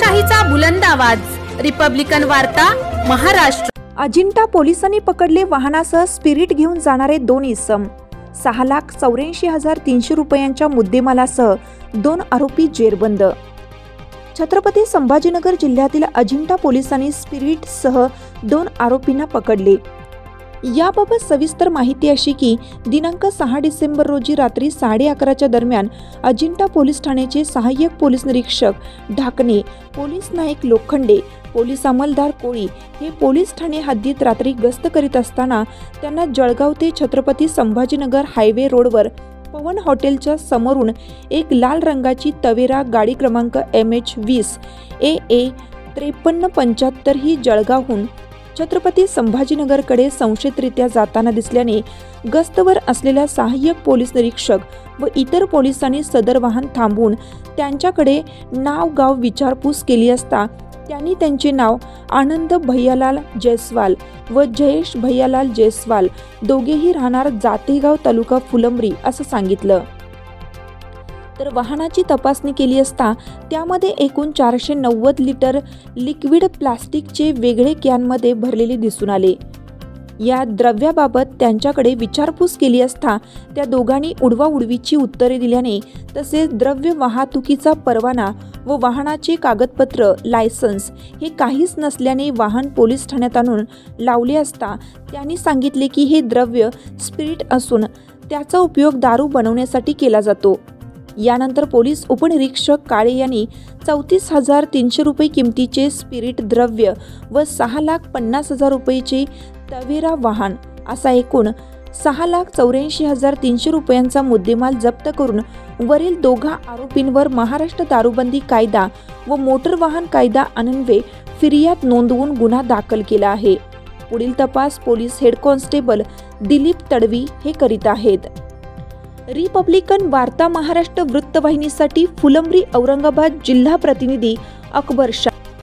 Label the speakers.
Speaker 1: लोकशाहीचा बुलंद आवाज, रिपब्लिकन वार्ता, महाराष्ट्र।
Speaker 2: अजिंठा पोलिसांनी पकडले वाहनासह स्पिरिट घेऊन जाणारे 2 इसम। 6,84,300 रुपयांच्या मुद्देमालासह 2 आरोपी जेरबंद। छत्रपती संभाजीनगर जिल्ह्यातील अजिंठा पोलिसांनी स्पिरिटसह 2 आरोपींना पकडले। याबाबत सविस्तर माहिती अशी की दिनांक 6 डिसेंबर रोजी रात्री 11:30च्या दरम्यान अजिंठा पोलीस ठाण्याचे सहाय्यक पोलीस निरीक्षक ढाकणे, पोलीस नायक लोखंडे, पोलीस अंमलदार कोळी हे पोलीस ठाणे हद्दीत रात्री गस्त करीत असताना त्यांना जळगाव ते छत्रपती संभाजीनगर हायवे रोडवर पवन हॉटेलच्या समोरून एक लाल रंगाची तवेरा गाडी क्रमांक MH20 AA 5375 ही जळगावहून छत्रपती संभाजीनगरकडे संशयितरित्या जाताना दिसल्याने गस्तवर असलेल्या सहाय्यक पोलीस निरीक्षक व इतर पोलिसांनी सदर वाहन थांबवून त्यांच्याकडे नाव गाव विचारपूस केली असता त्यांनी त्यांचे नाव आनंद भैयालाल जयस्वाल व जयेश भैयालाल जयस्वाल दोघेही राहणार जातेगाव तालुका फुलंब्री असं सांगितलं। तर वाहनाची तपासणी केली असता त्यामध्ये एकूण 490 लिटर लिक्विड प्लास्टिकचे वेगळे कॅनमध्ये भरलेले दिसून आले। या द्रव्याबाबत त्यांच्याकडे विचारपूस केली असता त्या दोघांनी उडवाउडवीची उत्तरे दिल्याने तसेच द्रव्य वाहतुकीचा परवाना व वाहनाचे कागदपत्र लायसन्स हे काहीच नसल्याने वाहन पोलीस ठाण्यात आणून लावले असता त्यांनी सांगितले की हे द्रव्य स्पिरिट असून त्याचा उपयोग दारू बनवण्यासाठी केला जातो। यानंतर पोलीस उपनिरीक्षक काळे यांनी 34,300 रुपये किमतीचे स्पिरिट द्रव्य व 6,50,000 रुपयेचे तवेरा वाहन असा एकूण 6,84,300 रुपयांचा मुद्देमाल जप्त करून वरील दोघा आरोपींवर महाराष्ट्र दारूबंदी कायदा व मोटर वाहन कायदा अन्वये फिर्याद नोंदवून गुन्हा दाखल केला आहे। पुढील तपास police head constable Dilip Tadvi हे करीत आहेत। रिपब्लिकन वार्ता महाराष्ट्र वृत्तवाहिनीसाठी फुलंब्री औरंगाबाद जिल्हा प्रतिनिधी अकबर शाह।